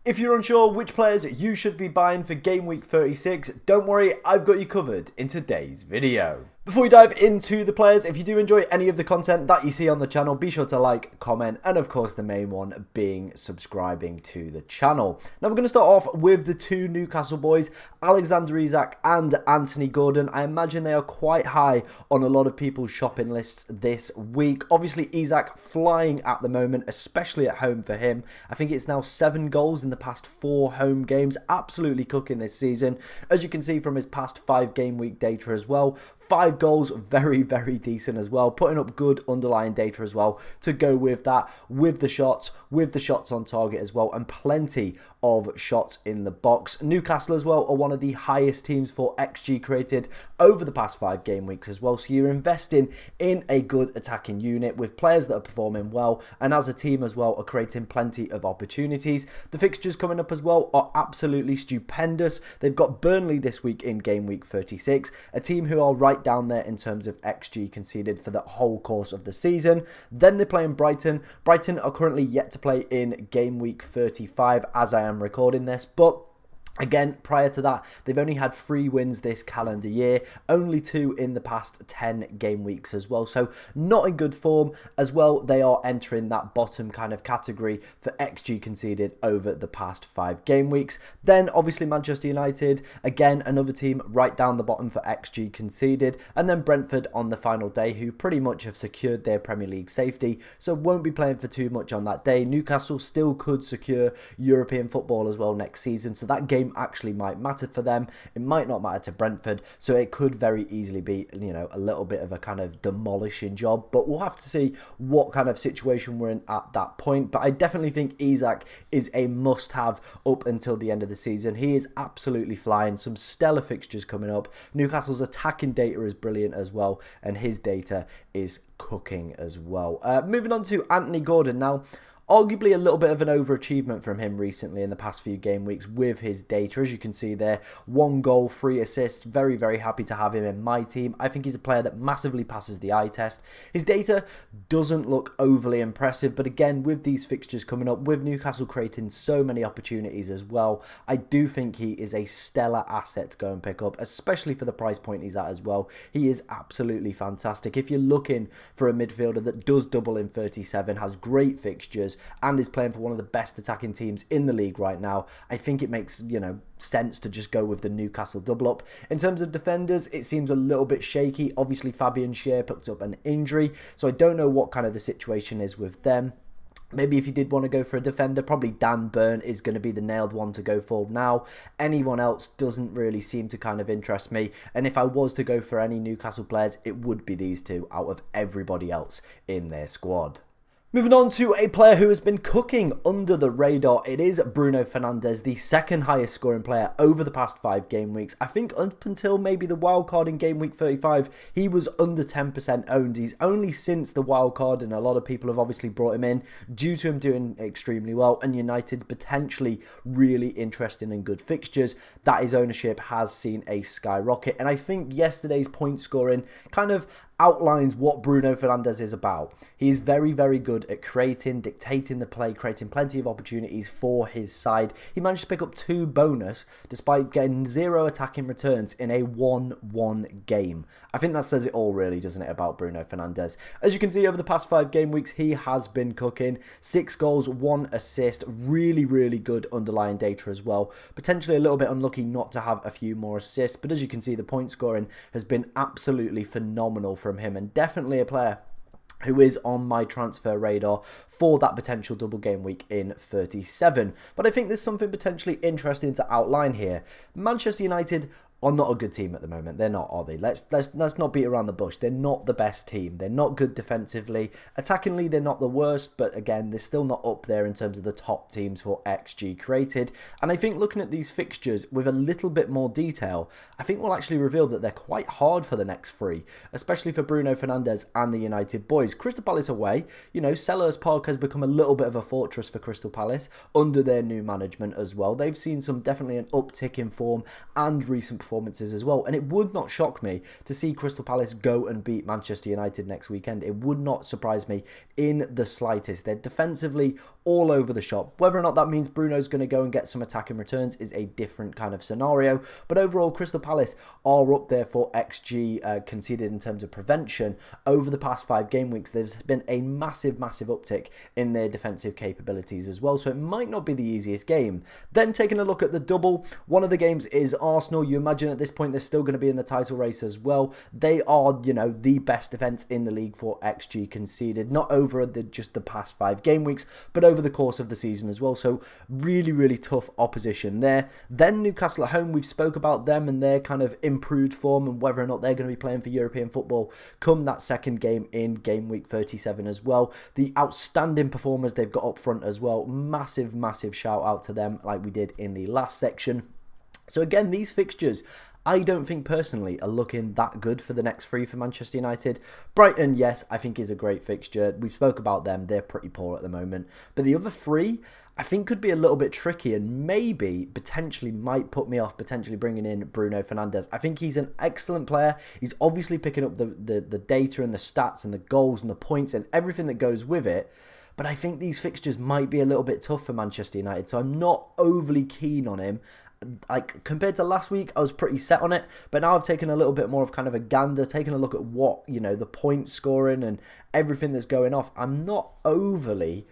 If you're unsure which players you should be buying for game week 36, don't worry, I've got you covered in today's video. Before we dive into the players, if you do enjoy any of the content that you see on the channel, be sure to like, comment, and of course the main one being subscribing to the channel. Now we're going to start off with the two Newcastle boys, Alexander Isak and Anthony Gordon. I imagine they are quite high on a lot of people's shopping lists this week. Obviously Isak flying at the moment, especially at home for him. I think it's now 7 goals in the past 4 home games, absolutely cooking this season. As you can see from his past 5 game week data as well, 5 goals, very decent as well, putting up good underlying data as well to go with that, with the shots on target as well, and plenty of shots in the box. Newcastle as well are one of the highest teams for XG created over the past 5 game weeks as well, so you're investing in a good attacking unit with players that are performing well, and as a team as well are creating plenty of opportunities. The fixtures coming up as well are absolutely stupendous. They've got Burnley this week in game week 36, a team who are right down there in terms of XG conceded for the whole course of the season. Then they're playing Brighton. Brighton are currently yet to play in game week 35 as I am recording this, but again, prior to that, they've only had 3 wins this calendar year, only 2 in the past 10 game weeks as well. So not in good form as well. They are entering that bottom kind of category for XG conceded over the past 5 game weeks. Then obviously Manchester United, again, another team right down the bottom for XG conceded. And then Brentford on the final day, who pretty much have secured their Premier League safety, so won't be playing for too much on that day. Newcastle still could secure European football as well next season, so that game actually might matter for them. It might not matter to Brentford, so it could very easily be, you know, a little bit of a kind of demolishing job, but we'll have to see what kind of situation we're in at that point. But I definitely think Isak is a must-have up until the end of the season. He is absolutely flying. Some stellar fixtures coming up. Newcastle's attacking data is brilliant as well, and his data is cooking as well. Moving on to Anthony Gordon now. Arguably a little bit of an overachievement from him recently in the past few game weeks with his data. As you can see there, 1 goal, 3 assists. Very happy to have him in my team. I think he's a player that massively passes the eye test. His data doesn't look overly impressive, but again, with these fixtures coming up, with Newcastle creating so many opportunities as well, I do think he is a stellar asset to go and pick up, especially for the price point he's at as well. He is absolutely fantastic. If you're looking for a midfielder that does double in 37, has great fixtures, and is playing for one of the best attacking teams in the league right now, I think it makes, you know, sense to just go with the Newcastle double up. In terms of defenders, it seems a little bit shaky. Obviously Fabian Schär picked up an injury, so I don't know what kind of the situation is with them. Maybe if you did want to go for a defender, probably Dan Burn is going to be the nailed one to go for now. Anyone else doesn't really seem to kind of interest me. And if I was to go for any Newcastle players, it would be these two out of everybody else in their squad. Moving on to a player who has been cooking under the radar, it is Bruno Fernandes, the second highest scoring player over the past 5 game weeks. I think up until maybe the wildcard in game week 35, he was under 10% owned. He's only since the wildcard, and a lot of people have obviously brought him in due to him doing extremely well, and United's potentially really interesting and good fixtures, that his ownership has seen a skyrocket. And I think yesterday's point scoring kind of outlines what Bruno Fernandes is about. He's very good at creating, dictating the play, creating plenty of opportunities for his side. He managed to pick up 2 bonus despite getting 0 attacking returns in a 1-1 game. I think that says it all really, doesn't it, about Bruno Fernandes. As you can see, over the past 5 game weeks, he has been cooking. 6 goals, 1 assist, really good underlying data as well. Potentially a little bit unlucky not to have a few more assists, but as you can see, the point scoring has been absolutely phenomenal from him, and definitely a player who is on my transfer radar for that potential double game week in 37. But I think there's something potentially interesting to outline here. Manchester United are not a good team at the moment. They're not, are they? Let's not beat around the bush. They're not the best team. They're not good defensively. Attackingly, they're not the worst, but again, they're still not up there in terms of the top teams for XG created. And I think looking at these fixtures with a little bit more detail, I think will actually reveal that they're quite hard for the next 3, especially for Bruno Fernandes and the United boys. Crystal Palace away, you know, Selhurst Park has become a little bit of a fortress for Crystal Palace under their new management as well. They've seen definitely an uptick in form and recent performances as well. And it would not shock me to see Crystal Palace go and beat Manchester United next weekend. It would not surprise me in the slightest. They're defensively all over the shop. Whether or not that means Bruno's going to go and get some attacking returns is a different kind of scenario. But overall, Crystal Palace are up there for XG conceded in terms of prevention. Over the past 5 game weeks, there's been a massive uptick in their defensive capabilities as well. So it might not be the easiest game. Then taking a look at the double, one of the games is Arsenal. You imagine at this point they're still going to be in the title race as well. They are, you know, the best defense in the league for XG conceded, not over just the past 5 game weeks, but over the course of the season as well. So really tough opposition there. Then Newcastle at home, we've spoke about them and their kind of improved form and whether or not they're going to be playing for European football come that second game in game week 37 as well. The outstanding performers they've got up front as well. Massive shout out to them like we did in the last section. So again, these fixtures I don't think personally are looking that good for the next 3 for Manchester United. Brighton, yes, I think is a great fixture. We've spoke about them. They're pretty poor at the moment. But the other 3, I think could be a little bit tricky and maybe potentially might put me off potentially bringing in Bruno Fernandes. I think he's an excellent player. He's obviously picking up the data and the stats and the goals and the points and everything that goes with it. But I think these fixtures might be a little bit tough for Manchester United. So I'm not overly keen on him. Like compared to last week, I was pretty set on it, but now I've taken a little bit more of kind of a gander, taking a look at what, you know, the point scoring and everything that's going off. I'm not overly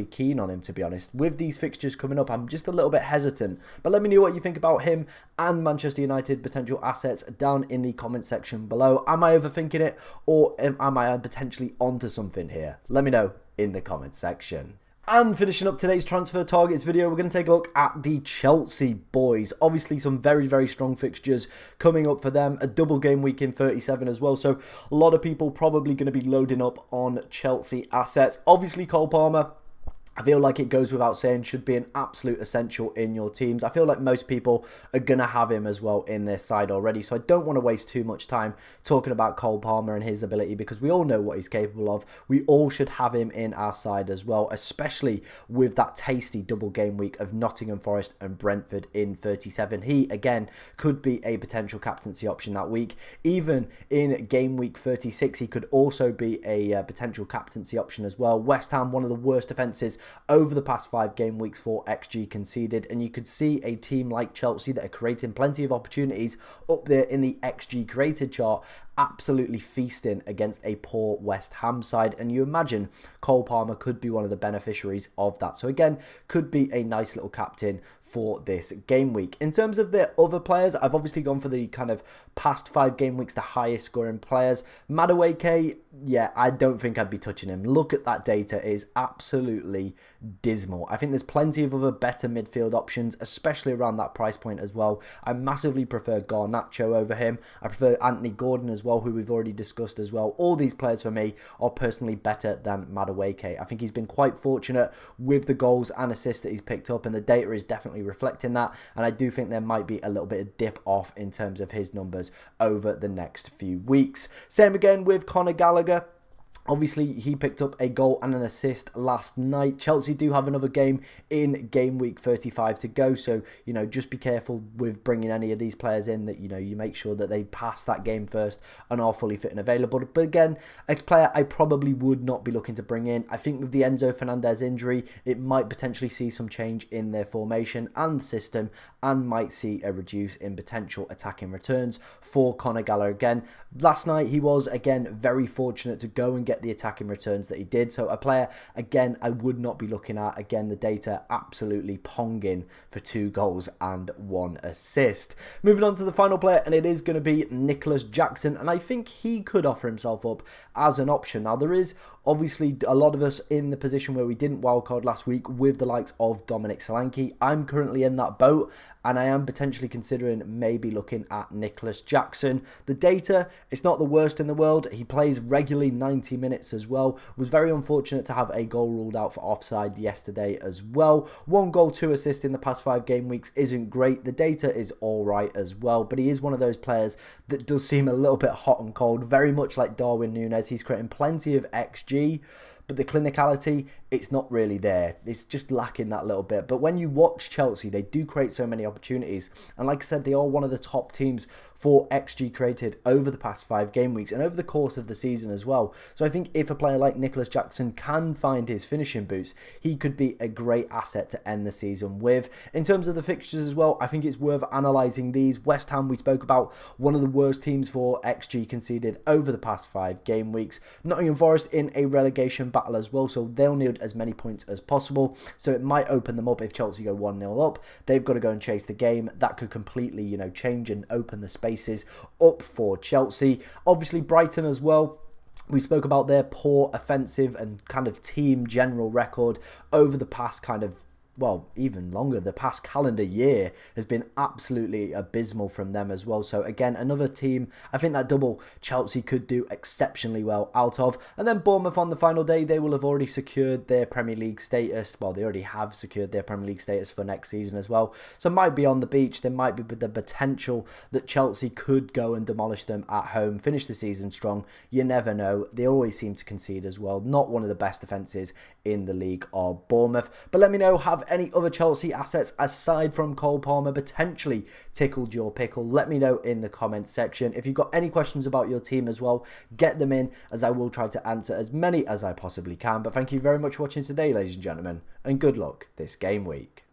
keen on him, to be honest. With these fixtures coming up, I'm just a little bit hesitant. But let me know what you think about him and Manchester United potential assets down in the comment section below. Am I overthinking it, or am I potentially onto something here? Let me know in the comment section. And finishing up today's transfer targets video, we're going to take a look at the Chelsea boys. Obviously some very strong fixtures coming up for them. A double game week in 37 as well. So a lot of people probably going to be loading up on Chelsea assets. Obviously Cole Palmer, I feel like it goes without saying, should be an absolute essential in your teams. I feel like most people are going to have him as well in their side already. So I don't want to waste too much time talking about Cole Palmer and his ability because we all know what he's capable of. We all should have him in our side as well, especially with that tasty double game week of Nottingham Forest and Brentford in 37. He, again, could be a potential captaincy option that week. Even in game week 36, he could also be a potential captaincy option as well. West Ham, one of the worst defences over the past 5 game weeks for XG conceded, and you could see a team like Chelsea that are creating plenty of opportunities up there in the XG created chart, absolutely feasting against a poor West Ham side, and you imagine Cole Palmer could be one of the beneficiaries of that. So again, could be a nice little captain for this game week. In terms of the other players, I've obviously gone for the kind of past 5 game weeks, the highest scoring players. Madueke, yeah, I don't think I'd be touching him. Look at that data, it is absolutely dismal. I think there's plenty of other better midfield options, especially around that price point as well. I massively prefer Garnacho over him. I prefer Anthony Gordon as well, who we've already discussed as well. All these players for me are personally better than Madueke. I think he's been quite fortunate with the goals and assists that he's picked up, and the data is definitely reflecting that, and I do think there might be a little bit of dip off in terms of his numbers over the next few weeks. Same again with Conor Gallagher. Obviously, he picked up a goal and an assist last night. Chelsea do have another game in game week 35 to go. So, you know, just be careful with bringing any of these players in that, you know, you make sure that they pass that game first and are fully fit and available. But again, a player I probably would not be looking to bring in. I think with the Enzo Fernandes injury, it might potentially see some change in their formation and system and might see a reduce in potential attacking returns for Conor Gallagher again. Last night, he was, again, very fortunate to go and get the attacking returns that he did. So a player, again, I would not be looking at. Again, the data absolutely ponging for 2 goals and 1 assist. Moving on to the final player, and it is going to be Nicholas Jackson, and I think he could offer himself up as an option. Now, there is obviously a lot of us in the position where we didn't wildcard last week with the likes of Dominic Solanke. I'm currently in that boat, and I am potentially considering maybe looking at Nicholas Jackson. The data, it's not the worst in the world. He plays regularly 90 minutes as well. Was very unfortunate to have a goal ruled out for offside yesterday as well. 1 goal, 2 assists in the past 5 game weeks isn't great. The data is all right as well, but he is one of those players that does seem a little bit hot and cold, very much like Darwin Núñez. He's creating plenty of XG, but the clinicality it's not really there. It's just lacking that little bit. But when you watch Chelsea, they do create so many opportunities. And like I said, they are one of the top teams for XG created over the past 5 game weeks and over the course of the season as well. So I think if a player like Nicholas Jackson can find his finishing boots, he could be a great asset to end the season with. In terms of the fixtures as well, I think it's worth analysing these. West Ham, we spoke about, one of the worst teams for XG conceded over the past 5 game weeks. Nottingham Forest in a relegation battle as well, so they'll need as many points as possible. So it might open them up if Chelsea go 1-0 up. They've got to go and chase the game. That could completely, change and open the spaces up for Chelsea. Obviously, Brighton as well. We spoke about their poor offensive and kind of team general record over the past even longer. The past calendar year has been absolutely abysmal from them as well. So again, another team, I think that double Chelsea could do exceptionally well out of. And then Bournemouth on the final day, they will have already secured their Premier League status. Well, they already have secured their Premier League status for next season as well. So might be on the beach. There might be the potential that Chelsea could go and demolish them at home, finish the season strong. You never know. They always seem to concede as well. Not one of the best defences in the league are Bournemouth. But let me know, have any other Chelsea assets aside from Cole Palmer potentially tickled your pickle? Let me know in the comments section. If you've got any questions about your team as well, get them in, as I will try to answer as many as I possibly can. But thank you very much for watching today, ladies and gentlemen, and good luck this game week.